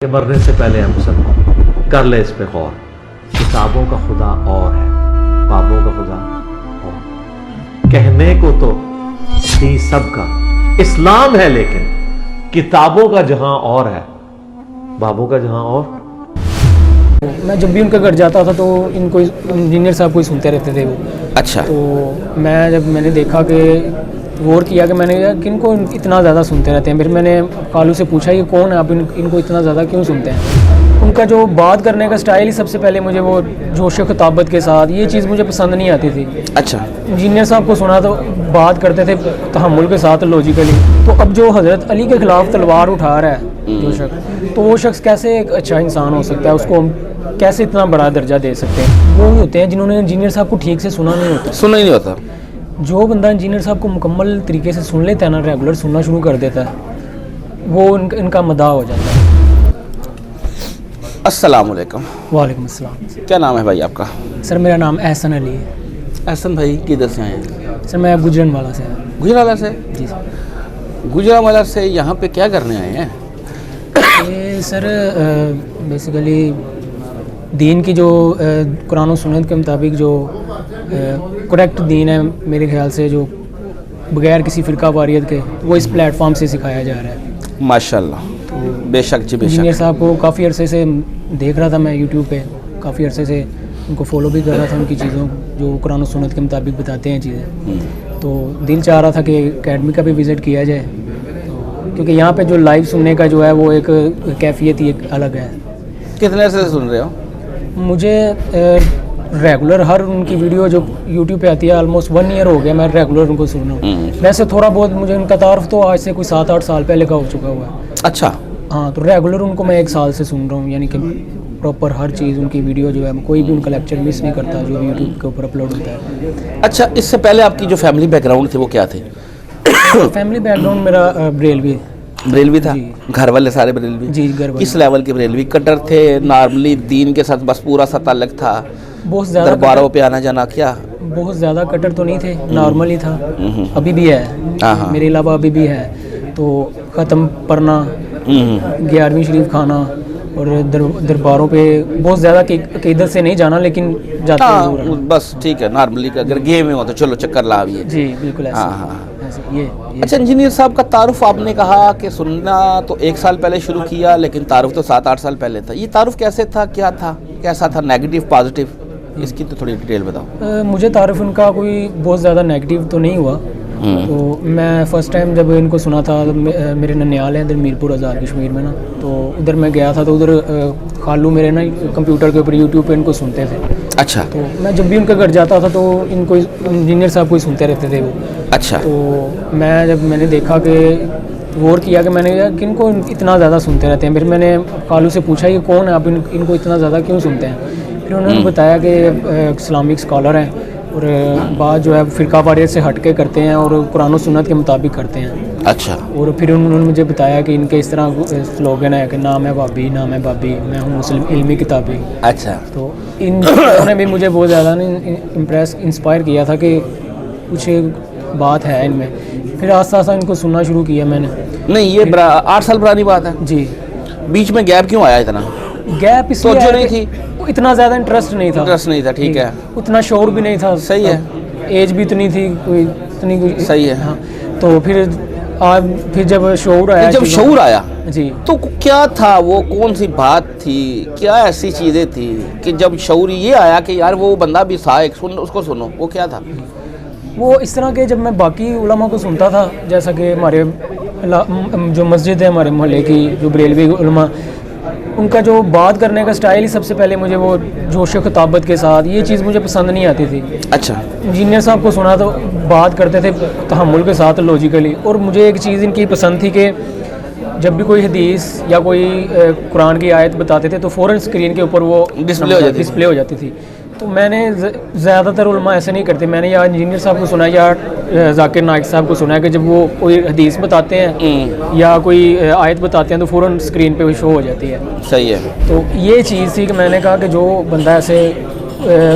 کہ مرنے سے پہلے ہم سب کر لے اس پہ غور. کتابوں کا خدا اور ہے, بابوں کا خدا اور. کہنے کو تو تھی سب کا اسلام ہے, لیکن کتابوں کا جہاں اور ہے, بابوں کا جہاں اور. میں جب بھی ان کا گھر جاتا تھا تو ان کو انجینئر صاحب کو ہی سنتے رہتے تھے وہ. اچھا. تو میں نے دیکھا کہ غور کیا کہ میں نے کن کو اتنا زیادہ سنتے رہتے ہیں. پھر میں نے کالو سے پوچھا کہ کون ہے آپ ان کو اتنا زیادہ کیوں سنتے ہیں. ان کا جو بات کرنے کا سٹائل ہی سب سے پہلے مجھے وہ جوش و خطابت کے ساتھ, یہ چیز مجھے پسند نہیں آتی تھی. اچھا. انجینئر صاحب کو سنا تو بات کرتے تھے تحمل کے ساتھ, لاجیکلی. تو اب جو حضرت علی کے خلاف تلوار اٹھا رہا ہے جو شخص, تو وہ شخص کیسے ایک اچھا انسان ہو سکتا ہے, اس کو کیسے اتنا بڑا درجہ دے سکتے ہیں. وہ ہوتے ہیں جنہوں نے انجینئر صاحب کو ٹھیک سے سنا ہی نہیں ہوتا. جو بندہ انجینئر صاحب کو مکمل طریقے سے سن لیتا ہے نا, ریگولر سننا شروع کر دیتا ہے, وہ ان کا مداح ہو جاتا ہے. السلام علیکم. وعلیکم السلام. کیا نام ہے بھائی آپ کا؟ سر میرا نام احسن علی ہے. احسن بھائی کدھر سے آئے ہیں؟ سر میں گجرانوالہ سے ہوں. گجرانوالہ سے؟ جی سر. گجرانوالہ سے یہاں پہ کیا کرنے آئے ہیں؟ یہ سر بیسیکلی دین کی جو قرآن و سنت کے مطابق جو کریکٹ دین ہے میرے خیال سے, جو بغیر کسی فرقہ واریت کے, وہ اس پلیٹ فارم سے سکھایا جا رہا ہے. ماشاء اللہ. بے شک جی, بے شک. انجینئر صاحب کو کافی عرصے سے دیکھ رہا تھا میں یوٹیوب پہ, کافی عرصے سے ان کو فالو بھی کر رہا تھا, ان کی چیزوں جو قرآن و سنت کے مطابق بتاتے ہیں چیزیں. تو دل چاہ رہا تھا کہ اکیڈمی کا بھی وزٹ کیا جائے, کیونکہ یہاں پہ جو لائیو سننے کا جو ہے وہ ایک کیفیت ہی ایک الگ ہے. کتنے عرصے سے سن رہے ہو؟ مجھے ریگولر ہر ان کی ویڈیو جو یوٹیوب پہ آتی ہے آلموسٹ 1 ایئر ہو گیا میں ریگولر ان کو سن رہا ہوں. ویسے تھوڑا بہت مجھے ان کا تعارف تو آج سے کوئی 7-8 سال پہلے کا ہو چکا ہوا ہے. اچھا. ہاں, تو ریگولر ان کو میں 1 سال سے سن رہا ہوں, یعنی کہ پراپر ہر چیز ان کی ویڈیو جو ہے, کوئی بھی ان کا لیکچر مس نہیں کرتا جو بھی یوٹیوب کے اوپر اپلوڈ ہوتا ہے. اچھا, اس سے پہلے آپ کی جو فیملی بیک گراؤنڈ تھے وہ کیا تھے؟ فیملی بیک گراؤنڈ میرا بریلوی تھا. گھر والے سارے بریلوی؟ جی, گھر والے. کس لیول کے بریلوی؟ کٹر تھے نارملی دین کے ساتھ بس پورا سا تعلق تھا؟ بہت زیادہ درباروں پہ آنا جانا کیا؟ بہت زیادہ کٹر تو نہیں تھے, نارمل ہی تھا. ابھی بھی ہے میرے علاوہ, ابھی بھی ہے. تو ختم پڑھنا, 11ویں شریف کھانا, اور درباروں پہ بہت زیادہ عقیدت سے نہیں جانا, لیکن جاتے ہیں بس. ٹھیک ہے, نارملی اگر گئے میں ہو تو چلو چکر لا آئیے. جی بالکل ایسا. اچھا, انجینئر صاحب کا تعارف آپ نے کہا کہ سننا تو 1 سال پہلے شروع کیا, لیکن تعارف تو 7-8 سال پہلے تھا. یہ تعارف کیسے تھا, کیا تھا, کیسا تھا, نیگیٹو پازیٹیو, اس کی تو تھوڑی ڈیٹیل بتاؤ. مجھے تعارف ان کا کوئی بہت زیادہ نیگیٹو تو نہیں ہوا. تو میں فرسٹ ٹائم جب ان کو سنا تھا, میرے ننیال ہیں ادھر میرپور آزاد کشمیر میں نا, تو ادھر میں گیا تھا, تو ادھر خالو میرے نا کمپیوٹر کے اوپر یوٹیوب پہ ان کو سنتے تھے. اچھا. تو میں جب بھی ان کا گھر جاتا تھا تو ان کو انجینئر صاحب کو ہی سنتے رہتے تھے وہ. اچھا. تو میں نے دیکھا کہ غور کیا کہ میں نے کن کو اتنا زیادہ سنتے رہتے ہیں. پھر میں نے کالو سے پوچھا کہ کون ہے آپ ان کو اتنا زیادہ کیوں سنتے ہیں. پھر انہوں نے بتایا کہ اسلامک اسکالر ہیں, اور بات جو ہے فرقہ واریت سے ہٹ کے کرتے ہیں, اور قرآن و سنت کے مطابق کرتے ہیں. اچھا. اور پھر انہوں نے مجھے بتایا کہ ان کے اس طرح سلوگن ہے کہ نام ہے بابی, نام ہے بابی, میں ہوں مسلم علمی کتابی. اچھا. تو انہوں نے بھی مجھے بہت زیادہ انسپائر کیا تھا کہ کچھ بات ہے ان میں. پھر آہستہ آہستہ ان کو سننا شروع کیا میں نے. نہیں, یہ 8 سال پرانی بات ہے. جی. بیچ میں گیپ کیوں آیا اتنا؟ گیپ اس لیے نہیں تھی, اتنا زیادہ انٹرسٹ نہیں تھا. ٹھیک ہے. اتنا شعور بھی نہیں تھا. صحیح ہے. ایج بھی اتنی تھی کوئی اتنی. صحیح ہے. ہاں, تو پھر جب شعور آیا جی, تو کیا تھا وہ, کون سی بات تھی, کیا ایسی چیزیں تھی کہ جب شعور یہ آیا کہ یار وہ بندہ بھی تھا ایک, اس کو سنو, وہ کیا تھا؟ وہ اس طرح کے جب میں باقی علماء کو سنتا تھا, جیسا کہ ہمارے جو مسجد ہے ہمارے محلے کی, جو بریلوی علماء, ان کا جو بات کرنے کا سٹائل ہی سب سے پہلے مجھے وہ جوش و خطابت کے ساتھ, یہ چیز مجھے پسند نہیں آتی تھی. اچھا. انجینئر صاحب کو سنا تو بات کرتے تھے تحمل کے ساتھ, لاجیکلی. اور مجھے ایک چیز ان کی پسند تھی کہ جب بھی کوئی حدیث یا کوئی قرآن کی آیت بتاتے تھے تو فوراً اسکرین کے اوپر وہ ڈسپلے ہو جاتی تھی. تو میں نے زیادہ تر علماء ایسے نہیں کرتے. میں نے یا انجینئر صاحب کو سنا یا ذاکر نائک صاحب کو سنا ہے کہ جب وہ کوئی حدیث بتاتے ہیں یا کوئی آیت بتاتے ہیں تو فوراً اسکرین پہ وہ شو ہو جاتی ہے. صحیح ہے. تو یہ چیز تھی کہ میں نے کہا کہ جو بندہ ایسے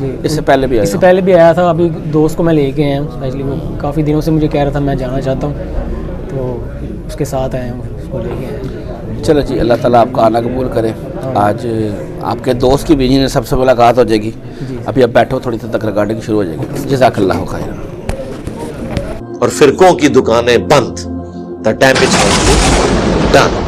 جی اس سے پہلے بھی اس سے پہلے بھی آیا تھا. ابھی دوست کو میں لے کے آیا ہوں اسپیشلی, وہ کافی دنوں سے مجھے کہہ رہا تھا میں جانا چاہتا ہوں, تو اس کے ساتھ آیا ہوں, اس کو لے کے آیا ہوں. چلو جی, اللہ تعالیٰ آپ کا آنا قبول کرے. آج آپ کے دوست کی بیوی نے سب سے ملاقات ہو جائے گی. ابھی اب بیٹھو, تھوڑی سی تک ریکارڈنگ شروع ہو جائے گی. جزاک اللہ خیر. اور فرقوں کی دکانیں بند. The damage has been done.